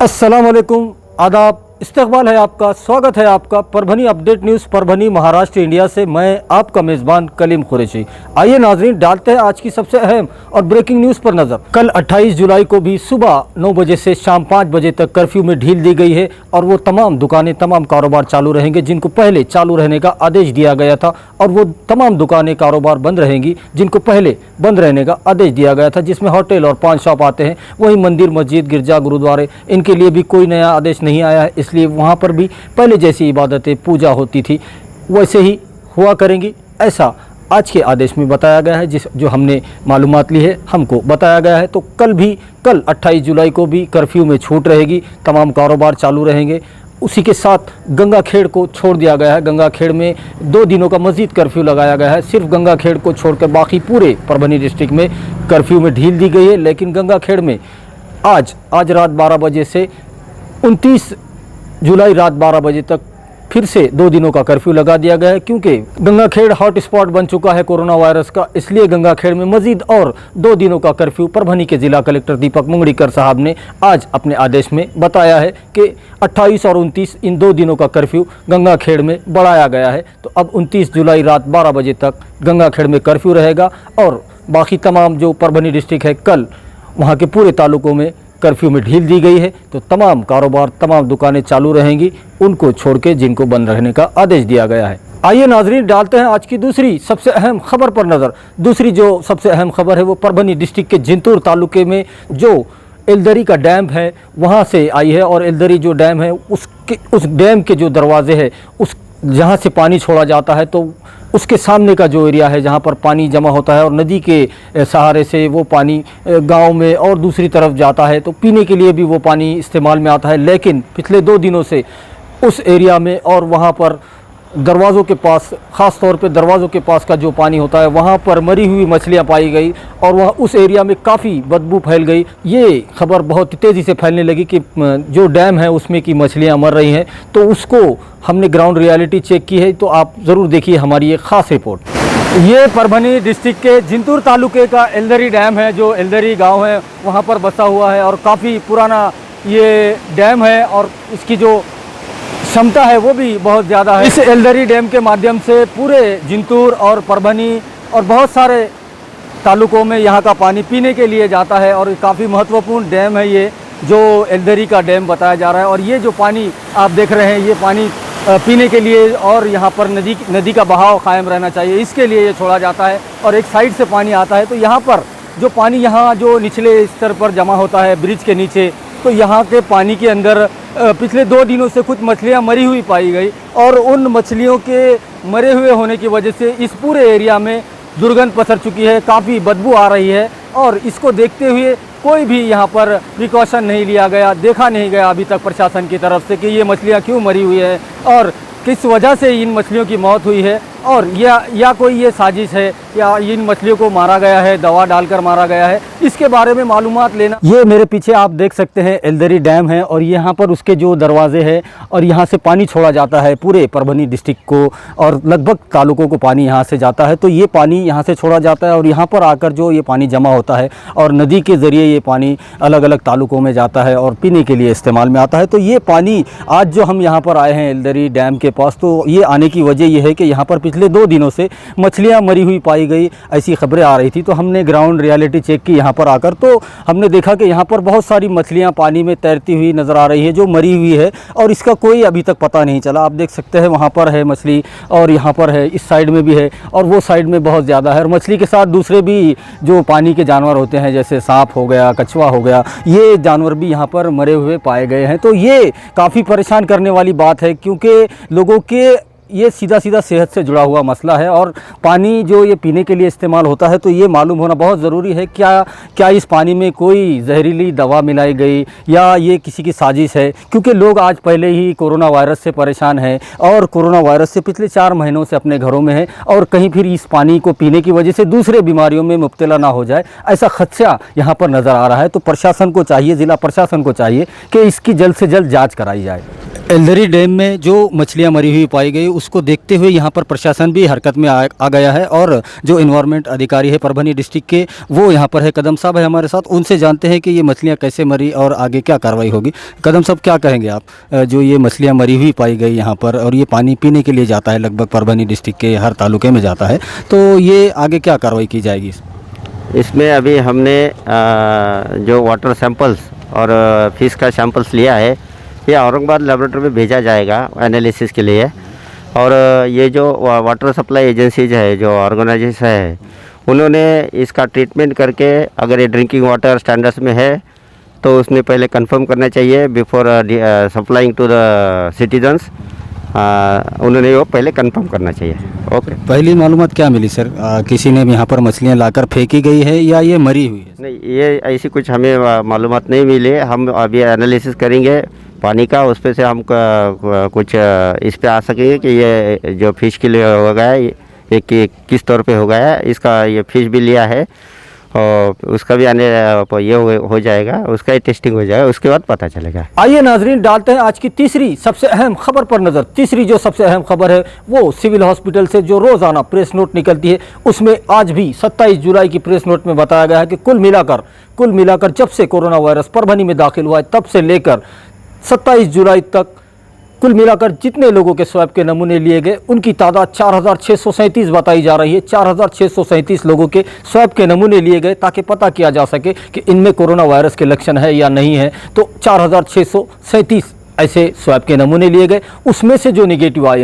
अस्सलाम वालेकुम, आदाब, इस्तकबाल है आपका, स्वागत है आपका Parbhani update news Parbhani Maharashtra India से। मैं आपका मेज़बान कलीम कुरैशी। आइए नाजरीन, डालते हैं आज की सबसे अहम और ब्रेकिंग न्यूज़ पर नज़र। कल 28 जुलाई को भी सुबह 9 बजे से शाम 5 बजे तक कर्फ्यू में ढील दी गई है और वो तमाम दुकानें, तमाम कारोबार चालू रहेंगे जिनको पहले चालू रहने का आदेश दिया गया था, और वो तमाम दुकानें, कारोबार बंद रहेंगी जिनको पहले बंद रहने का आदेश दिया गया था, जिसमें होटल और पान शॉप आते हैं। वहीं मंदिर, मस्जिद, गिरजा, गुरुद्वारे, इनके लिए भी कोई नया आदेश नहीं आया है, इसलिए वहाँ पर भी पहले जैसी इबादतें, पूजा होती थी वैसे ही हुआ करेंगी, ऐसा आज के आदेश में बताया गया है। जो हमने मालूमात ली है हमको बताया गया है। तो कल 28 जुलाई को भी कर्फ्यू में छूट रहेगी, तमाम कारोबार चालू रहेंगे। उसी के साथ गंगाखेड़ को छोड़ दिया गया है। गंगाखेड़ में 2 दिनों का मज़ीद कर्फ्यू लगाया गया है। सिर्फ गंगाखेड़ को छोड़कर बाकी पूरे परभनी डिस्ट्रिक्ट में कर्फ्यू में ढील दी गई है। लेकिन गंगाखेड़ में आज रात 12 बजे से 29 जुलाई रात 12 बजे तक फिर से 2 दिनों का कर्फ्यू लगा दिया गया है, क्योंकि गंगाखेड़ हॉट स्पॉट बन चुका है कोरोना वायरस का। इसलिए गंगाखेड़ में मजीद और 2 दिनों का कर्फ्यू परभनी के जिला कलेक्टर दीपक मुंगड़ीकर साहब ने आज अपने आदेश में बताया है कि 28 और 29 इन 2 दिनों का कर्फ्यू गंगाखेड़ में बढ़ाया गया है। तो अब 29 जुलाई रात 12 बजे तक गंगाखेड़ में कर्फ्यू रहेगा और बाकी तमाम जो परभनी डिस्ट्रिक्ट है, कल वहाँ के पूरे तालुकों में कर्फ्यू में ढील दी गई है। तो तमाम कारोबार, तमाम दुकानें चालू रहेंगी, उनको छोड़ के जिनको बंद रहने का आदेश दिया गया है। आइए नाजरीन, डालते हैं आज की दूसरी सबसे अहम खबर पर नज़र। दूसरी जो सबसे अहम खबर है वो परभनी डिस्ट्रिक्ट के जिंतूर तालुके में जो एलदरी का डैम है वहाँ से आई है। और एलदरी जो डैम है उस डैम के जो दरवाजे है, उस जहाँ से पानी छोड़ा जाता है, तो उसके सामने का जो एरिया है जहाँ पर पानी जमा होता है और नदी के सहारे से वो पानी गांव में और दूसरी तरफ जाता है, तो पीने के लिए भी वो पानी इस्तेमाल में आता है। लेकिन पिछले 2 दिनों से उस एरिया में और वहाँ पर दरवाज़ों के पास, ख़ास तौर पे दरवाज़ों के पास का जो पानी होता है, वहाँ पर मरी हुई मछलियाँ पाई गई और वहाँ उस एरिया में काफ़ी बदबू फैल गई। ये खबर बहुत तेज़ी से फैलने लगी कि जो डैम है उसमें की मछलियाँ मर रही हैं। तो उसको हमने ग्राउंड रियलिटी चेक की है, तो आप ज़रूर देखिए हमारी ये ख़ास रिपोर्ट। ये परभनी डिस्ट्रिक्ट के जिंतूर तालुके का एलदरी डैम है, जो एलदरी गाँव है वहाँ पर बसा हुआ है और काफ़ी पुराना ये डैम है और इसकी जो क्षमता है वो भी बहुत ज़्यादा है। इस एलदरी डैम के माध्यम से पूरे जिंतूर और परभनी और बहुत सारे तालुकों में यहाँ का पानी पीने के लिए जाता है और काफ़ी महत्वपूर्ण डैम है ये, जो एलदरी का डैम बताया जा रहा है। और ये जो पानी आप देख रहे हैं, ये पानी पीने के लिए और यहाँ पर नदी का बहाव कायम रहना चाहिए, इसके लिए ये छोड़ा जाता है और एक साइड से पानी आता है। तो यहाँ पर जो पानी यहाँ जो निचले स्तर पर जमा होता है ब्रिज के नीचे, तो यहाँ के पानी के अंदर पिछले 2 दिनों से कुछ मछलियाँ मरी हुई पाई गई और उन मछलियों के मरे हुए होने की वजह से इस पूरे एरिया में दुर्गंध पसर चुकी है, काफ़ी बदबू आ रही है। और इसको देखते हुए कोई भी यहाँ पर प्रिकॉशन नहीं लिया गया, देखा नहीं गया अभी तक प्रशासन की तरफ से कि ये मछलियाँ क्यों मरी हुई है और किस वजह से इन मछलियों की मौत हुई है, और या कोई ये साजिश है या इन मछलियों को मारा गया है, दवा डालकर मारा गया है, इसके बारे में मालूमात लेना। ये मेरे पीछे आप देख सकते हैं एलदरी डैम है और यहाँ पर उसके जो दरवाजे हैं और यहाँ से पानी छोड़ा जाता है पूरे परभनी डिस्ट्रिक्ट को और लगभग तालुकों को पानी यहाँ से जाता है। तो ये पानी यहाँ से छोड़ा जाता है और यहाँ पर आकर जो ये पानी जमा होता है और नदी के ज़रिए ये पानी अलग अलग तालुकों में जाता है और पीने के लिए इस्तेमाल में आता है। तो ये पानी आज जो हम यहाँ पर आए हैं एलदरी डैम के पास, तो ये आने की वजह ये है कि यहाँ पर पिछले 2 दिनों से मछलियाँ मरी हुई पाई गई, ऐसी खबरें आ रही थी। तो हमने ग्राउंड रियलिटी चेक की यहाँ पर आकर, तो हमने देखा कि यहाँ पर बहुत सारी मछलियाँ पानी में तैरती हुई नज़र आ रही है जो मरी हुई है और इसका कोई अभी तक पता नहीं चला। आप देख सकते हैं वहाँ पर है मछली और यहाँ पर है, इस साइड में भी है और वो साइड में बहुत ज़्यादा है। और मछली के साथ दूसरे भी जो पानी के जानवर होते हैं, जैसे सांप हो गया, कछुआ हो गया, ये जानवर भी यहाँ पर मरे हुए पाए गए हैं। तो ये काफ़ी परेशान करने वाली बात है, क्योंकि लोगों के ये सीधा सेहत से जुड़ा हुआ मसला है और पानी जो ये पीने के लिए इस्तेमाल होता है, तो ये मालूम होना बहुत ज़रूरी है क्या इस पानी में कोई जहरीली दवा मिलाई गई या ये किसी की साजिश है। क्योंकि लोग आज पहले ही कोरोना वायरस से परेशान हैं और कोरोना वायरस से पिछले 4 महीनों से अपने घरों में है और कहीं फिर इस पानी को पीने की वजह से दूसरे बीमारियों में मुब्तला ना हो जाए, ऐसा खदशा यहाँ पर नज़र आ रहा है। तो प्रशासन को चाहिए, ज़िला प्रशासन को चाहिए कि इसकी जल्द से जल्द जाँच कराई जाए। एल्दरी डैम में जो मछलियां मरी हुई पाई गई उसको देखते हुए यहाँ पर प्रशासन भी हरकत में आ गया है और जो इन्वायरमेंट अधिकारी है परभनी डिस्ट्रिक्ट के वो यहाँ पर है। कदम साहब है हमारे साथ, उनसे जानते हैं कि ये मछलियाँ कैसे मरी और आगे क्या कार्रवाई होगी। कदम साहब क्या कहेंगे आप, जो ये मछलियाँ मरी हुई पाई गई यहाँ पर और ये पानी पीने के लिए जाता है, लगभग परभनी डिस्ट्रिक्ट के हर तालुके में जाता है, तो ये आगे क्या कार्रवाई की जाएगी? इसमें अभी हमने जो वाटर सैंपल्स और फिश का सैंपल्स लिया है ये औरंगाबाद लेबोरेटरी में भेजा जाएगा एनालिसिस के लिए। और ये जो वाटर सप्लाई एजेंसीज है, जो ऑर्गेनाइजेशन है, उन्होंने इसका ट्रीटमेंट करके अगर ये ड्रिंकिंग वाटर स्टैंडर्ड्स में है तो उसने पहले कंफर्म करना चाहिए before supplying to the citizens. उन्होंने वो पहले कंफर्म करना चाहिए। ओके। पहली मालूमात क्या मिली सर, किसी ने यहाँ पर मछलियाँ लाकर फेंकी गई है या ये मरी हुई है? नहीं, ये ऐसी कुछ हमें मालूमात नहीं मिली। हम अभी एनालिसिस करेंगे पानी का, उस पे से हम कुछ इस पे आ सकेंगे कि ये जो फ़िश के लिए हो गया है ये किस तौर पे हो गया है। इसका ये फ़िश भी लिया है और उसका भी आने ये हो जाएगा, उसका ही टेस्टिंग हो जाएगा, उसके बाद पता चलेगा। आइए नाजरीन, डालते हैं आज की तीसरी सबसे अहम खबर पर नजर। तीसरी जो सबसे अहम खबर है वो सिविल हॉस्पिटल से जो रोजाना प्रेस नोट निकलती है उसमें आज भी 27 जुलाई की प्रेस नोट में बताया गया है कि कुल मिलाकर जब से कोरोना वायरस परभनी में दाखिल हुआ है तब से लेकर 27 जुलाई तक कुल मिलाकर जितने लोगों के स्वैब के नमूने लिए गए उनकी तादाद 4637 बताई जा रही है। 4637 लोगों के स्वैब के नमूने लिए गए ताकि पता किया जा सके कि इनमें कोरोना वायरस के लक्षण है या नहीं है। तो 4637 ऐसे स्वैब के नमूने लिए गए। उसमें से जो निगेटिव आए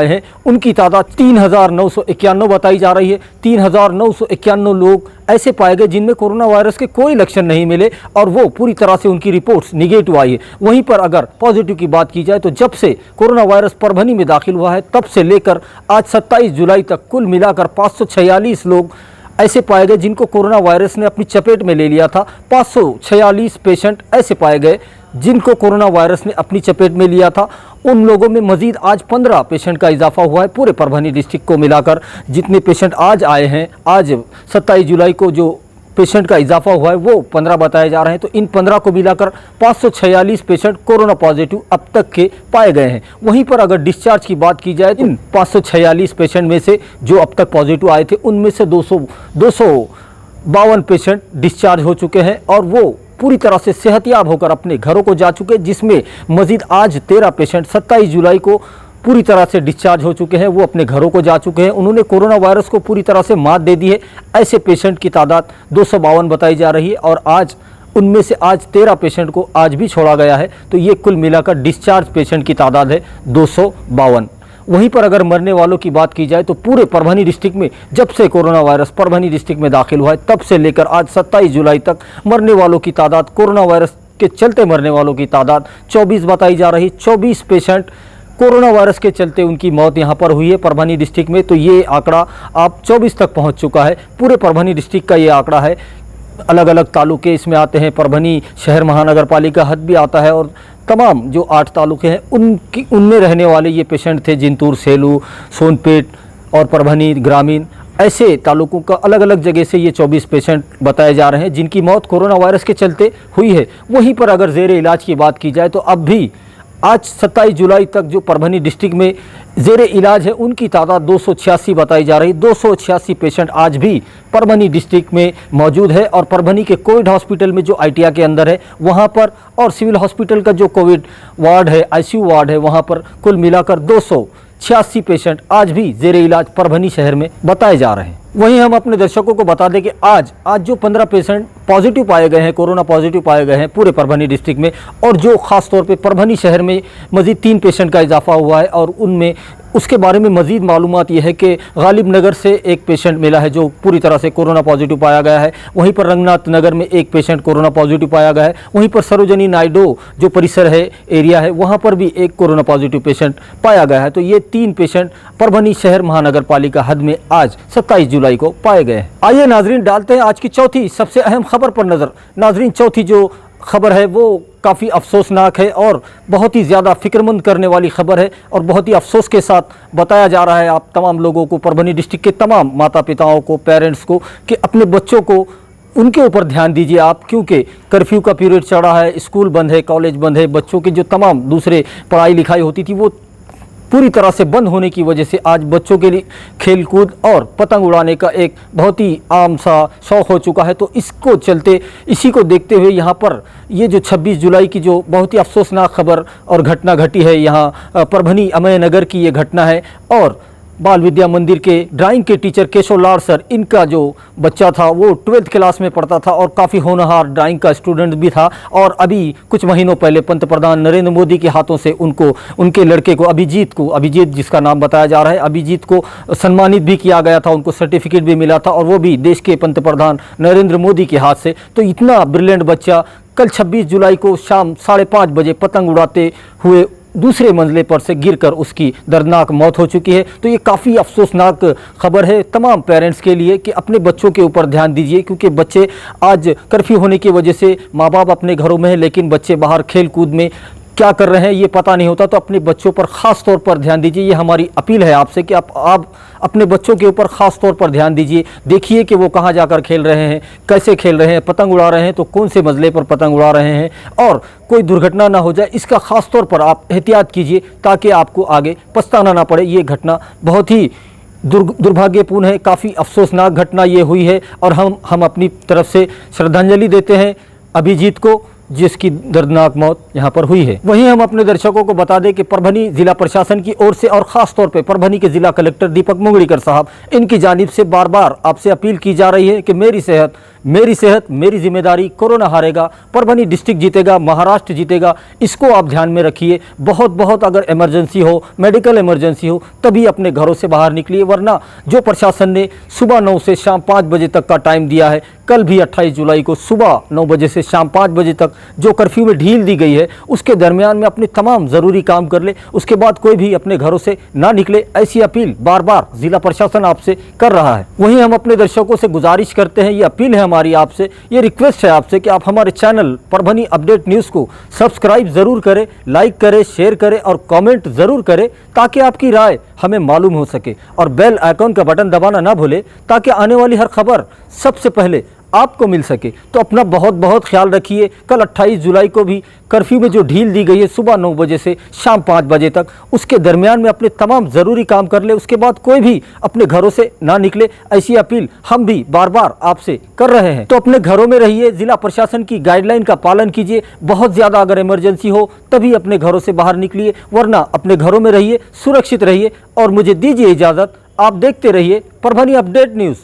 हैं उनकी तादाद 3991 बताई जा रही है। 3991 लोग ऐसे पाए गए जिनमें कोरोना वायरस के कोई लक्षण नहीं मिले और वो पूरी तरह से उनकी रिपोर्ट्स निगेटिव आई है। वहीं पर अगर पॉजिटिव की बात की जाए तो जब से कोरोना वायरस परभनी में दाखिल हुआ है तब से लेकर आज 27 जुलाई तक कुल मिलाकर 546 लोग ऐसे पाए गए जिनको कोरोना वायरस ने अपनी चपेट में ले लिया था। 546 पेशेंट ऐसे पाए गए जिनको कोरोना वायरस ने अपनी चपेट में लिया था। उन लोगों में मजीद आज 15 पेशेंट का इजाफा हुआ है। पूरे परभनी डिस्ट्रिक्ट को मिलाकर जितने पेशेंट आज आए हैं, आज 27 जुलाई को जो पेशेंट का इजाफा हुआ है वो 15 बताए जा रहे हैं। तो इन 15 को मिलाकर 546 पेशेंट कोरोना पॉजिटिव अब तक के पाए गए हैं। वहीं पर अगर डिस्चार्ज की बात की जाए इन 546 पेशेंट में से जो अब तक पॉजिटिव आए थे उनमें से 252 पेशेंट डिस्चार्ज हो चुके हैं और वो पूरी तरह से सेहतयाब होकर अपने घरों को जा चुके, जिसमें मजीद आज 13 पेशेंट 27 जुलाई को पूरी तरह से डिस्चार्ज हो चुके हैं, वो अपने घरों को जा चुके हैं। उन्होंने कोरोना वायरस को पूरी तरह से मात दे दी है। ऐसे पेशेंट की तादाद 252 बताई जा रही है और आज उनमें से आज 13 पेशेंट को आज भी छोड़ा गया है। तो ये कुल मिलाकर डिस्चार्ज पेशेंट की तादाद है 252। वहीं पर अगर मरने वालों की बात की जाए तो पूरे परभनी डिस्ट्रिक्ट में जब से कोरोना वायरस परभनी डिस्ट्रिक्ट में दाखिल हुआ है तब से लेकर आज 27 जुलाई तक मरने वालों की तादाद, कोरोना वायरस के चलते मरने वालों की तादाद 24 बताई जा रही। 24 पेशेंट कोरोना वायरस के चलते उनकी मौत यहां पर हुई है परभनी डिस्ट्रिक्ट में। तो ये आंकड़ा आप 24 तक पहुंच चुका है। पूरे परभनी डिस्ट्रिक्ट का ये आंकड़ा है। अलग अलग तालुके इसमें आते हैं, परभनी शहर महानगर पालिका हद भी आता है और तमाम जो 8 तालुके हैं उनमें रहने वाले ये पेशेंट थे। जिंतूर, सेलू, सोनपेट और परभनी ग्रामीण, ऐसे तालुकों का अलग अलग जगह से ये 24 पेशेंट बताए जा रहे हैं जिनकी मौत कोरोना वायरस के चलते हुई है। वहीं पर अगर ज़ेरे इलाज की बात की जाए तो अब भी आज 27 जुलाई तक जो परभनी डिस्ट्रिक्ट में ज़ेरे इलाज है उनकी तादाद 286 बताई जा रही। 286 पेशेंट आज भी परभनी डिस्ट्रिक्ट में मौजूद है और परभनी के कोविड हॉस्पिटल में जो ITI के अंदर है वहां पर और सिविल हॉस्पिटल का जो कोविड वार्ड है, ICU वार्ड है, वहां पर कुल मिलाकर 286 पेशेंट आज भी ज़ेरे इलाज परभनी शहर में बताए जा रहे हैं। वहीं हम अपने दर्शकों को बता दें कि आज जो 15 पेशेंट पॉजिटिव पाए गए हैं, कोरोना पॉजिटिव पाए गए हैं पूरे परभनी डिस्ट्रिक्ट में, और जो खास तौर पे परभनी शहर में मजीद 3 पेशेंट का इजाफा हुआ है और उनमें उसके बारे में मजीद मालूमात ये है कि गालिब नगर से एक पेशेंट मिला है जो पूरी तरह से कोरोना पॉजिटिव पाया गया है। वहीं पर रंगनाथ नगर में एक पेशेंट कोरोना पॉजिटिव पाया गया है। वहीं पर सरोजनी नायडू जो परिसर है, एरिया है, वहाँ पर भी एक कोरोना पॉजिटिव पेशेंट पाया गया है। तो ये 3 पेशेंट परभनी शहर महानगर पालिका हद में आज 27 जुलाई को पाए गए हैं। आइए नाजरीन, डालते हैं आज की चौथी सबसे अहम खबर पर नजर। नाजरीन, चौथी जो खबर है वो काफ़ी अफसोसनाक है और बहुत ही ज़्यादा फिक्रमंद करने वाली खबर है और बहुत ही अफसोस के साथ बताया जा रहा है आप तमाम लोगों को, परभनी डिस्ट्रिक्ट के तमाम माता पिताओं को, पेरेंट्स को, कि अपने बच्चों को उनके ऊपर ध्यान दीजिए आप, क्योंकि कर्फ्यू का पीरियड चढ़ा है, स्कूल बंद है, कॉलेज बंद है, बच्चों की जो तमाम दूसरे पढ़ाई लिखाई होती थी वो पूरी तरह से बंद होने की वजह से आज बच्चों के लिए खेल कूद और पतंग उड़ाने का एक बहुत ही आम सा शौक़ हो चुका है। तो इसको चलते, इसी को देखते हुए यहाँ पर ये जो 26 जुलाई की जो बहुत ही अफसोसनाक खबर और घटना घटी है, यहाँ परभनी अमय नगर की ये घटना है। और बाल विद्या मंदिर के ड्राइंग के टीचर केशव लाल सर, इनका जो बच्चा था वो 12th क्लास में पढ़ता था और काफ़ी होनहार ड्राइंग का स्टूडेंट भी था। और अभी कुछ महीनों पहले पंतप्रधान नरेंद्र मोदी के हाथों से उनको, उनके लड़के को अभिजीत जिसका नाम बताया जा रहा है, अभिजीत को सम्मानित भी किया गया था, उनको सर्टिफिकेट भी मिला था, और वो भी देश के पंतप्रधान नरेंद्र मोदी के हाथ से। तो इतना ब्रिलियंट बच्चा कल 26 जुलाई को शाम 5:30 बजे पतंग उड़ाते हुए दूसरे मंजिले पर से गिरकर उसकी दर्दनाक मौत हो चुकी है। तो ये काफ़ी अफसोसनाक खबर है तमाम पेरेंट्स के लिए कि अपने बच्चों के ऊपर ध्यान दीजिए, क्योंकि बच्चे आज कर्फ्यू होने की वजह से माँ बाप अपने घरों में हैं, लेकिन बच्चे बाहर खेल कूद में क्या कर रहे हैं ये पता नहीं होता। तो अपने बच्चों पर ख़ास तौर पर ध्यान दीजिए। ये हमारी अपील है आपसे कि आप अपने बच्चों के ऊपर ख़ास तौर पर ध्यान दीजिए। देखिए कि वो कहाँ जाकर खेल रहे हैं, कैसे खेल रहे हैं, पतंग उड़ा रहे हैं तो कौन से मंजिले पर पतंग उड़ा रहे हैं, और कोई दुर्घटना ना हो जाए, इसका ख़ास तौर पर आप एहतियात कीजिए ताकि आपको आगे पछताना ना पड़े। ये घटना बहुत ही दुर्भाग्यपूर्ण है, काफ़ी अफसोसनाक घटना ये हुई है। और हम अपनी तरफ से श्रद्धांजलि देते हैं अभिजीत को, जिसकी दर्दनाक मौत यहाँ पर हुई है। वहीं हम अपने दर्शकों को बता दें कि परभनी जिला प्रशासन की ओर से और ख़ास तौर पे परभनी के जिला कलेक्टर दीपक मुंगड़ीकर साहब, इनकी जानिब से बार बार आपसे अपील की जा रही है कि मेरी सेहत मेरी जिम्मेदारी, कोरोना हारेगा, परभनी डिस्ट्रिक्ट जीतेगा, महाराष्ट्र जीतेगा, इसको आप ध्यान में रखिए। बहुत अगर इमरजेंसी हो, मेडिकल इमरजेंसी हो, तभी अपने घरों से बाहर निकलिए, वरना जो प्रशासन ने सुबह 9 से शाम 5 बजे तक का टाइम दिया है, कल भी 28 जुलाई को सुबह 9 बजे से शाम 5 बजे तक जो कर्फ्यू में ढील दी गई है, उसके दरमियान में अपने तमाम ज़रूरी काम कर ले, उसके बाद कोई भी अपने घरों से ना निकले। ऐसी अपील बार बार जिला प्रशासन आपसे कर रहा है। वहीं हम अपने दर्शकों से गुजारिश करते हैं, ये अपील है हमारी आपसे, ये रिक्वेस्ट है आपसे कि आप हमारे चैनल परभनी अपडेट न्यूज़ को सब्सक्राइब ज़रूर करें, लाइक करें, शेयर करें और कमेंट ज़रूर करें, ताकि आपकी राय हमें मालूम हो सके। और बेल आइकॉन का बटन दबाना ना भूलें, ताकि आने वाली हर खबर सबसे पहले आपको मिल सके। तो अपना बहुत ख्याल रखिए। कल 28 जुलाई को भी कर्फ्यू में जो ढील दी गई है सुबह 9 बजे से शाम 5 बजे तक, उसके दरमियान में अपने तमाम ज़रूरी काम कर ले, उसके बाद कोई भी अपने घरों से ना निकले। ऐसी अपील हम भी बार बार आपसे कर रहे हैं। तो अपने घरों में रहिए, जिला प्रशासन की गाइडलाइन का पालन कीजिए। बहुत ज़्यादा अगर इमरजेंसी हो तभी अपने घरों से बाहर निकलिए, वरना अपने घरों में रहिए, सुरक्षित रहिए। और मुझे दीजिए इजाज़त, आप देखते रहिए परभनी अपडेट न्यूज़।